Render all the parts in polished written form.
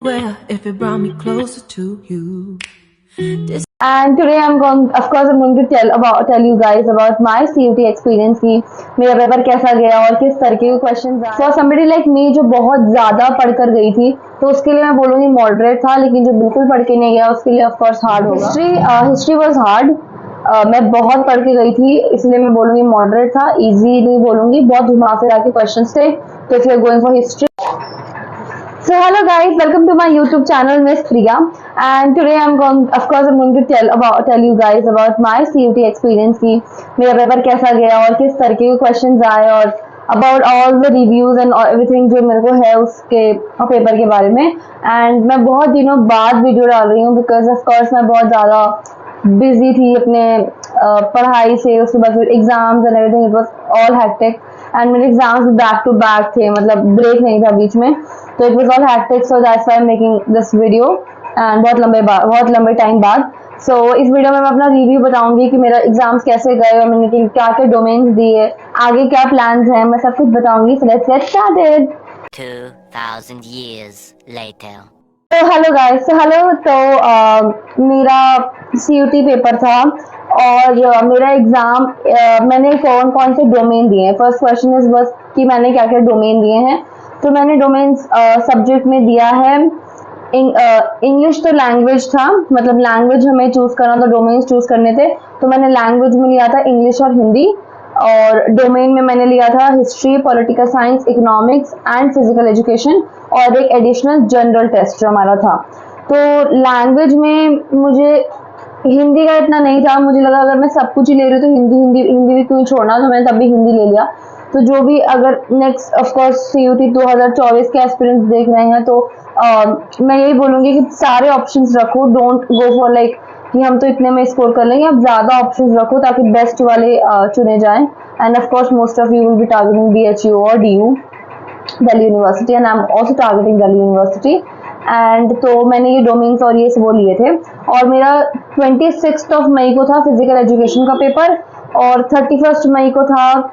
Well, if it brought me closer to you. And today I'm going to tell you guys about my CUT experience की मेरा paper कैसा गया और किस तरह के क्वेश्चंस आए। For somebody like me जो बहुत ज़्यादा पढ़कर गई थी तो उसके लिए मैं बोलूँगी मॉडरेट था, लेकिन जो बिल्कुल पढ़ के नहीं गया उसके लिए ऑफ कोर्स हार्ड होगा। History was hard. मैं बहुत पढ़ के गई थी इसलिए मैं बोलूँगी मॉडरेट था, इजी नहीं बोलूँगी, बहुत घुमा फिरा के क्वेश्चंस थे। तो if you are going for history, so hello guys, welcome to my YouTube channel Miss Priya, and today I'm going to tell you guys about my CUT experience की मेरा पेपर कैसा गया और किस तरह के क्वेश्चंस आए और about all the reviews and everything जो मेरे को है उसके पेपर के बारे में। एंड मैं बहुत दिनों बाद वीडियो डाल रही हूँ बिकॉज ऑफ कोर्स मैं बहुत ज़्यादा बिजी थी अपने पढ़ाई से, उसके बाद फिर exams and everything, it was all hectic and मेरे एग्जाम्स बैक टू बैक थे, मतलब ब्रेक नहीं था बीच में, तो it was all hectic. So that's why I am making this video and बहुत लंबे टाइम बाद। सो इस वीडियो में मैं अपना रिव्यू बताऊंगी कि मेरा एग्जाम्स कैसे गए और मैंने क्या क्या डोमेन्स दिए, आगे क्या प्लान्स हैं, मैं सब कुछ बताऊंगी। So let's get started. 2000 years later. तो हेलो गाइस, मेरा CUT पेपर था और मेरा एग्जाम मैंने कौन कौन से डोमेन दिए हैं। फर्स्ट क्वेश्चन इज बस कि मैंने क्या क्या डोमेन दिए हैं। तो मैंने डोमेन्स सब्जेक्ट में दिया है इंग्लिश, तो लैंग्वेज था, मतलब लैंग्वेज हमें चूज करना था, डोमेन्स चूज करने थे, तो मैंने लैंग्वेज में लिया था इंग्लिश और हिंदी। और डोमेन में मैंने लिया था history, political science, economics and physical education, और एक एडिशनल जनरल टेस्ट जो हमारा था। तो लैंग्वेज में मुझे हिंदी का इतना नहीं था, मुझे लगा अगर मैं सब कुछ ही ले रही हूँ तो हिंदी भी क्यों छोड़ना, तो मैंने तब भी हिंदी ले लिया। तो जो भी अगर नेक्स्ट ऑफ कोर्स CUT 2024 के एक्सपीरियंस देख रहे हैं तो मैं यही बोलूँगी कि सारे ऑप्शंस रखो, डोंट गो फॉर लाइक कि हम तो इतने में स्कोर कर लेंगे, आप ज़्यादा ऑप्शंस रखो ताकि बेस्ट वाले चुने जाएं। End of course most of you will be targeting BHU और DU, Delhi university, and I am also targeting Delhi university. And तो मैंने ये डोमेन्स और ये वो लिए थे, और मेरा 26 मई को था फिजिकल एजुकेशन का पेपर, और 31 मई को था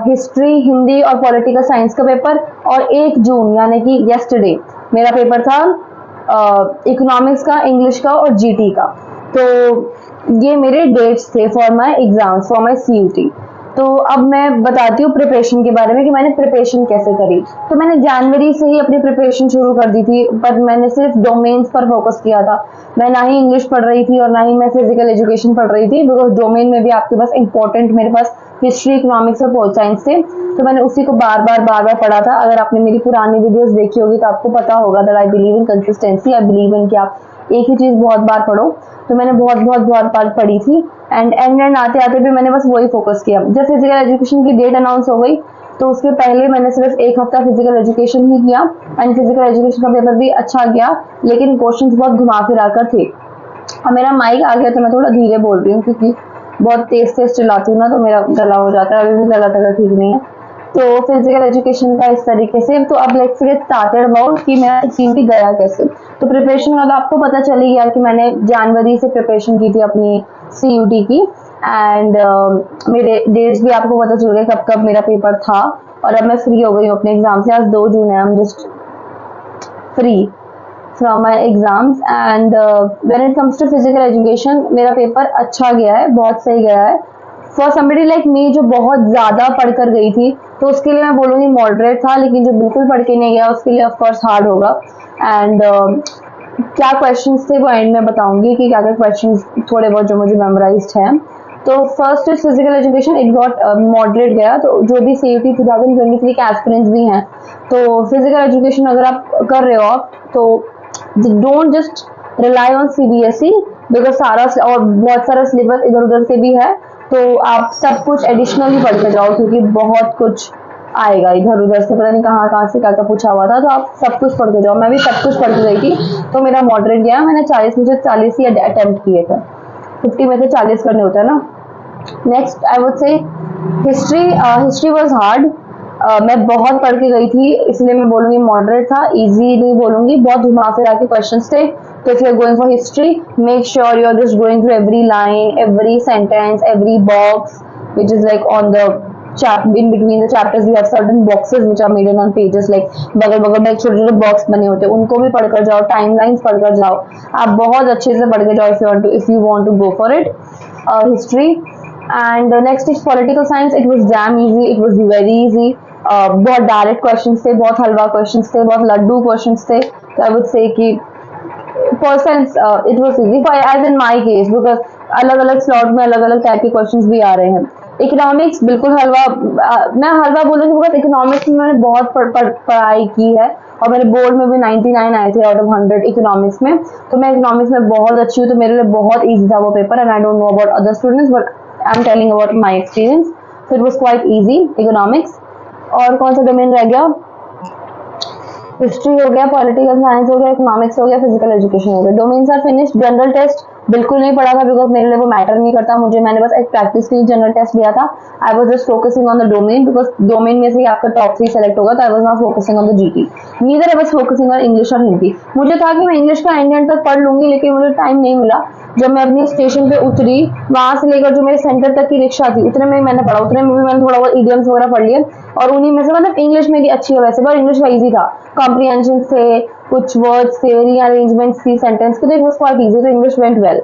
हिस्ट्री, हिंदी और पॉलिटिकल साइंस का पेपर, और 1 जून यानी कि येस्टरडे मेरा पेपर था इकोनॉमिक्स का, इंग्लिश का और GT का। तो ये मेरे डेट्स थे for my exams, for my CUT। तो अब मैं बताती हूँ प्रिपरेशन के बारे में कि मैंने प्रिपरेशन कैसे करी। तो मैंने जनवरी से ही अपनी प्रिपरेशन शुरू कर दी थी, पर मैंने सिर्फ डोमेन्स पर फोकस किया था। मैं ना ही इंग्लिश पढ़ रही थी और ना ही मैं फिजिकल एजुकेशन पढ़ रही थी, बिकॉज डोमेन में भी आपके पास इंपॉर्टेंट मेरे पास हिस्ट्री, इकोनॉमिक्स और पोल साइंस थे, तो मैंने उसी को बार बार पढ़ा था। अगर आपने मेरी पुरानी वीडियोस देखी होगी तो आपको पता होगा that I believe in consistency, I believe in कि आप एक ही चीज़ बहुत बार पढ़ो। तो मैंने बहुत बार पढ़ी थी, एंड आते आते भी मैंने बस वही फोकस किया। जब फिजिकल एजुकेशन की डेट अनाउंस हो गई तो उसके पहले मैंने सिर्फ 1 हफ्ता फिजिकल एजुकेशन ही किया, एंड फिजिकल एजुकेशन का पेपर भी अच्छा गया, लेकिन क्वेश्चंस बहुत घुमा फिरा कर थे। अब मेरा माइक आ गया तो मैं थोड़ा धीरे बोल रही हूँ क्योंकि बहुत तेज चिल्लाती हूँ ना तो मेरा गला हो जाता है, अभी भी गला ठीक नहीं है। तो फिजिकल एजुकेशन का इस तरीके से। तो अब लेट्स गेट स्टार्टेड अबाउट कि मेरा CUT गया कैसे। तो प्रिपरेशन का तो आपको पता चल ही गया कि मैंने जनवरी से प्रिपरेशन की थी अपनी CUT की, एंड मेरे डेट्स भी आपको पता चल गए कब कब मेरा पेपर था, और अब मैं फ्री हो गई हूँ अपने एग्जाम से। आज 2 जून है, I am just free from my exams. And when it comes to physical education मेरा पेपर अच्छा गया है, बहुत सही गया है। फॉर समबडी लाइक मी जो बहुत ज़्यादा पढ़कर गई थी तो उसके लिए मैं बोलूँगी मॉडरेट था, लेकिन जो बिल्कुल पढ़ के नहीं गया उसके लिए ऑफकोर्स हार्ड होगा। एंड क्या क्वेश्चंस थे वो एंड में बताऊंगी कि क्या क्या क्वेश्चंस थोड़े बहुत जो मुझे मेमोराइज्ड हैं। तो first is physical education, it got moderate गया। तो जो भी CUT 2023 के एस्पिरेंट्स भी हैं, तो फिजिकल एजुकेशन अगर आप कर रहे हो आप तो don't just rely on CBSE, because सारा और बहुत सारा सिलेबस इधर उधर से भी है, तो आप सब कुछ एडिशनली पढ़ के जाओ क्योंकि बहुत कुछ आएगा इधर उधर से, पता नहीं कहाँ से क्या क्या पूछा हुआ था, तो आप सब कुछ पढ़ के जाओ। मैं भी सब कुछ पढ़ के गई थी, तो मेरा मॉडरेट गया। मैंने 40 ही अटेम्प्ट किए थे, 50 में से 40 करने होते हैं ना। नेक्स्ट आई वुड से हिस्ट्री वाज हार्ड। मैं बहुत पढ़ के गई थी इसलिए मैं बोलूँगी मॉडरेट था, इजी नहीं बोलूँगी, बहुत घुमा फिरा के क्वेश्चंस थे। तो if you are going for history, make sure you are just going through every line, every sentence, every box which is like on the in between the chapters we have certain boxes which are made on pages, like बगल बगल में छोटे छोटे box बने होते हैं, उनको भी पढ़कर जाओ, टाइमलाइंस पढ़कर जाओ, आप बहुत अच्छे से पढ़ के जाओ if you want to go for it. History and next is political science. It was damn easy, it was very easy. बहुत डायरेक्ट क्वेश्चंस थे, बहुत हलवा क्वेश्चंस थे, बहुत लड्डू क्वेश्चंस थे, तो आई वुड से कि persons it was easy for as in my case, because अलग अलग स्लॉट में अलग अलग टाइप के क्वेश्चंस भी आ रहे हैं. इकोनॉमिक्स बिल्कुल हलवा, मैं हलवा बोलूँगी बिकॉज इकोनॉमिक्स में मैंने बहुत पढ़ाई की है और मेरे बोर्ड में भी 99 आए थे आउट ऑफ 100 इकोनॉमिक्स में, तो मैं इकोनॉमिक्स में बहुत अच्छी हूँ, तो मेरे लिए बहुत ईजी था वो paper. And I don't know about other students but I am telling about my experience. So it was quite easy economics. और कौन सा डोमेन रह गया? हिस्ट्री हो गया, पॉलिटिकल साइंस हो गया, इकोनॉमिक्स हो गया, फिजिकल एजुकेशन हो गया. Domains are finished. General test बिल्कुल नहीं पढ़ा था बिकॉज मेरे लिए वो मैटर नहीं करता. मैंने बस एक प्रैक्टिस के लिए जनरल टेस्ट दिया था. I was just focusing on the domain because domain में से आपका टॉप 3 सेलेक्ट होगा, तो I was not focusing on the GT. Neither I was focusing on English और हिंदी. मुझे था कि मैं इंग्लिश का इंडियन तक पढ़ लूंगी, लेकिन मुझे टाइम नहीं मिला. जब मैं अपने स्टेशन पे उतरी, वहां से लेकर जो मेरे सेंटर तक की रिक्शा थी, उतने में मैंने पढ़ा. उतने में भी मैंने थोड़ा बहुत इडियम्स वगैरह पढ़ लिए, और उन्हीं में से मतलब इंग्लिश मेरी अच्छी है वैसे, पर इंग्लिश का ईजी था. कॉम्प्रिहेंशन थे, कुछ वर्ड्स थे, रीअरेंजमेंट्स थी सेंटेंस के, तो इट वाज क्वाइट ईजी, तो इंग्लिश वेंट वेल.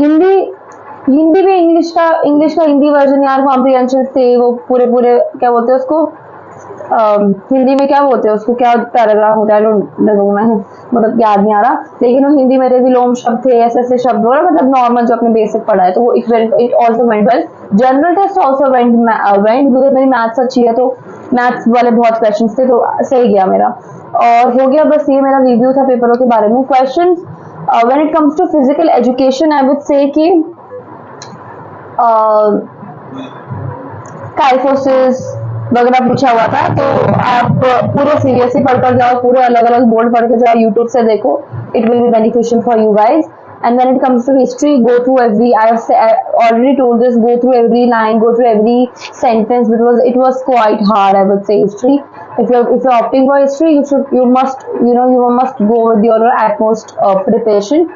हिंदी भी इंग्लिश का हिंदी वर्जन यार, कॉम्प्रिहेंशन थे वो पूरे क्या बोलते हैं उसको, हिंदी में क्या बोलते हैं उसको, क्या पैराग्राफ होता है, मतलब याद नहीं आ रहा, लेकिन वो हिंदी मेरे विलोम शब्द थे, ऐसे शब्द वगैरह, मतलब नॉर्मल जो अपने बेसिक पढ़ा है, तो वो it also went well. General test also went because मेरी मैथ्स अच्छी है, तो मैथ्स वाले बहुत क्वेश्चन थे, तो सही गया मेरा. और हो गया बस, ये मेरा रिव्यू था पेपरों के बारे में. Question when it comes to physical education, I would say कि काइफोसिस वगैरह पूछा हुआ था, तो आप पूरे सीरियसली पढ़कर जाओ, पूरे अलग अलग बोर्ड पढ़ के जाओ, यूट्यूब से देखो, it will be beneficial for you guys. And when it comes to history, go through every, I already told this, go through every line, go through every sentence, because it was quite hard, I would say, history. If you're opting for history, you must go with your utmost preparation.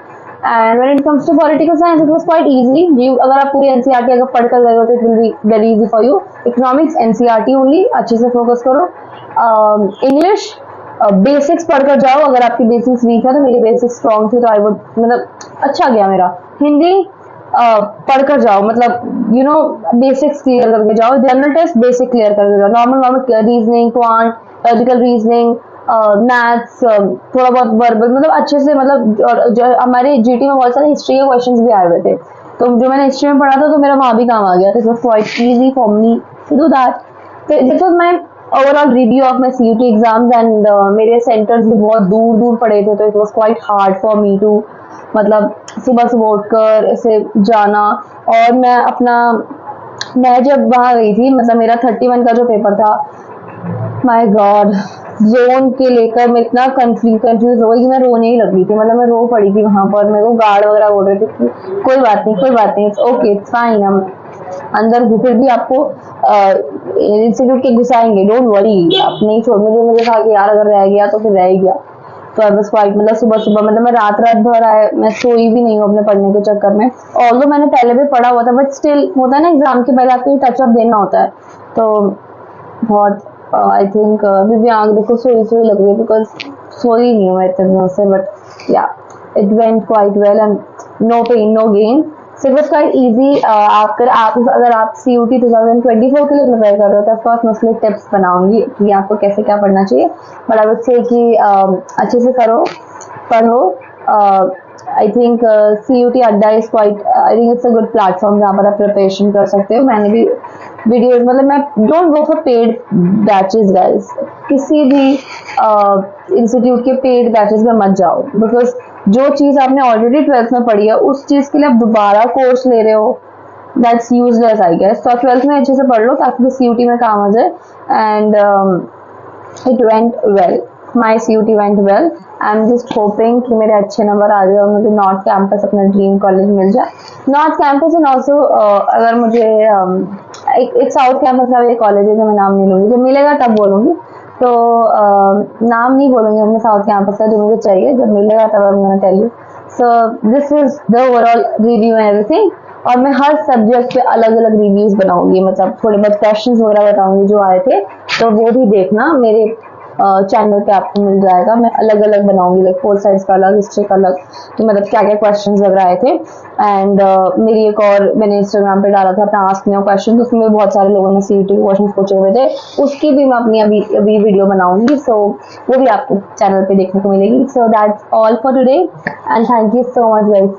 And when it comes to political science, it was quite easy. अगर आप पूरी NCERT अगर पढ़ कर गए हो, तो it will be very easy for you. Economics NCERT only, अच्छे से focus करो. English बेसिक्स पढ़कर जाओ, अगर आपकी बेसिक्स वीक है, तो मेरी बेसिक्स स्ट्रॉन्ग थी, तो आई वुड, मतलब अच्छा गया मेरा. हिंदी पढ़कर जाओ, मतलब बेसिक्स क्लियर करके जाओ. जनरल टेस्ट बेसिक क्लियर करके जाओ. Normal reasoning, quant, logical reasoning, maths, थोड़ा बहुत वर्बल, मतलब अच्छे से, मतलब जो हमारे जीटी में बहुत सारे हिस्ट्री के क्वेश्चंस भी आए हुए थे, तो जो मैंने हिस्ट्री में पढ़ा था, तो मेरा वहाँ भी काम आ गया. तो quite easy for me to do that. This was my overall review of my CUT exams. And मेरे सेंटर्स भी बहुत दूर दूर पड़े थे, तो it was quite hard for me to, मतलब सुबह उठकर ऐसे जाना. और मैं जब वहाँ गई थी, मतलब मेरा 31 का जो पेपर था, माय गॉड, जोन के लेकर मैं इतना कंफ्यूज हो गई कि मैं रोने ही लगी थी. मतलब मैं रो पड़ी थी वहाँ पर. मेरे को गार्ड वगैरह बोल रहे थे कि कोई बात नहीं, इट्स ओके, इट्स फाइन, हम अंदर फिर भी आपको इंस्टीट्यूट के घुसाएंगे, डोंट वरी, आप नहीं छोड़. मुझे था कि यार अगर रह गया तो फिर रह गया. तो आई वाज क्वाइट, मतलब सुबह मतलब मैं रात भर मैं सोई भी नहीं हूँ अपने पढ़ने के चक्कर में. ऑल्दो मैंने पहले भी पढ़ा हुआ था, बट स्टिल होता है ना, एग्जाम के पहले आपको टचअप देना होता है, तो बहुत आई थिंक अभी भी आँख देखो सोई लग रही है, बिकॉज सोई नहीं हूँ मैं इतने दिनों से. But yeah it went quite well and no pain no gain. So it was quite easy. अगर आप CUT 2024 के लिए प्रिपेयर कर रहे हो, तो ऑफकोर्स मैं उसके लिए टिप्स बनाऊंगी कि आपको कैसे क्या पढ़ना चाहिए. बट आई वुड से कि अच्छे से करो, पढ़ो. आई थिंक CUT अड्डा is quite, I think it's a good platform जहाँ पर आप प्रिपरेशन कर सकते हो. मैंने भी वीडियोज, मतलब मैं don't go for paid batches guys, किसी भी इंस्टीट्यूट के पेड बैचेज में मत जाओ, बिकॉज जो चीज़ आपने ऑलरेडी 12th में पढ़ी है, उस चीज़ के लिए आप दोबारा कोर्स ले रहे हो, दैट्स यूजलेस आई गेस. तो 12th में अच्छे से पढ़ लो ताकि CUT में काम आ जाए. And it went well, my CUT went well. I am just hoping कि मेरे अच्छे नंबर आ जाए और मुझे नॉर्थ कैंपस, अपना ड्रीम कॉलेज मिल जाए. नॉर्थ कैंपस एंड ऑल्सो अगर मुझे एक साउथ कैंपस का भी कॉलेज है, जो मैं नाम नहीं लूँगी, जब मिलेगा तब बोलूँगी. तो नाम नहीं बोलूँगी अपने साउथ कैंपस का, जो मुझे चाहिए, जब मिलेगा तब I am gonna tell you. So this is the overall review and everything. और मैं हर सब्जेक्ट पे अलग अलग रिव्यूज बनाऊंगी, मतलब थोड़े बहुत क्वेश्चंस वगैरह बताऊंगी जो आए थे, तो वो भी देखना मेरे चैनल पे आपको मिल जाएगा। मैं अलग अलग बनाऊंगी, लाइक पोल साइंस का अलग, हिस्ट्री का अलग, तो मतलब क्या क्या क्वेश्चंस वगैरह आए थे। एंड मेरी एक और मैंने इंस्टाग्राम पे डाला था अपना आस्क मी क्वेश्चन, उसमें बहुत सारे लोगों ने सीईटी क्वेश्चन पूछे हुए थे, उसकी भी मैं अपनी अभी वीडियो बनाऊंगी, सो वो भी आपको चैनल पे देखने को मिलेगी। So that's all for today and thank you so much guys.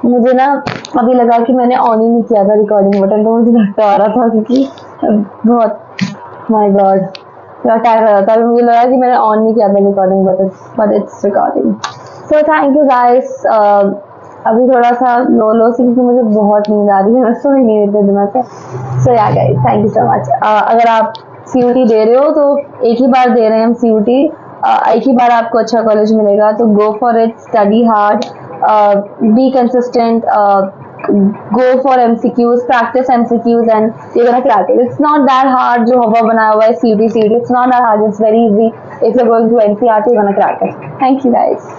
मुझे ना अभी लगा कि मैंने ऑन ही नहीं किया था रिकॉर्डिंग बटन, तो मुझे धक्का आ रहा था क्योंकि बहुत, माय गॉड, थोड़ा टाइम लगा था, मुझे लगा कि मैंने ऑन नहीं किया था recording button, but it's recording. So thank you guys. अभी थोड़ा सा लो सी क्योंकि मुझे बहुत नींद आ रही है, मैं सो ही नहीं इतने दिनों से। सो या guys thank you so much. अगर आप सीयूटी दे रहे हो तो एक ही बार दे रहे हैं हम सीयूटी, एक ही बार आपको अच्छा कॉलेज मिलेगा, तो go for it, study hard, be consistent, go for MCQs, practice MCQs, and you're gonna crack it. It's not that hard जो हवा बनाया हुआ है CUT, it's not that hard, it's very easy. If you're going to NCERT, you're gonna crack it. Thank you guys.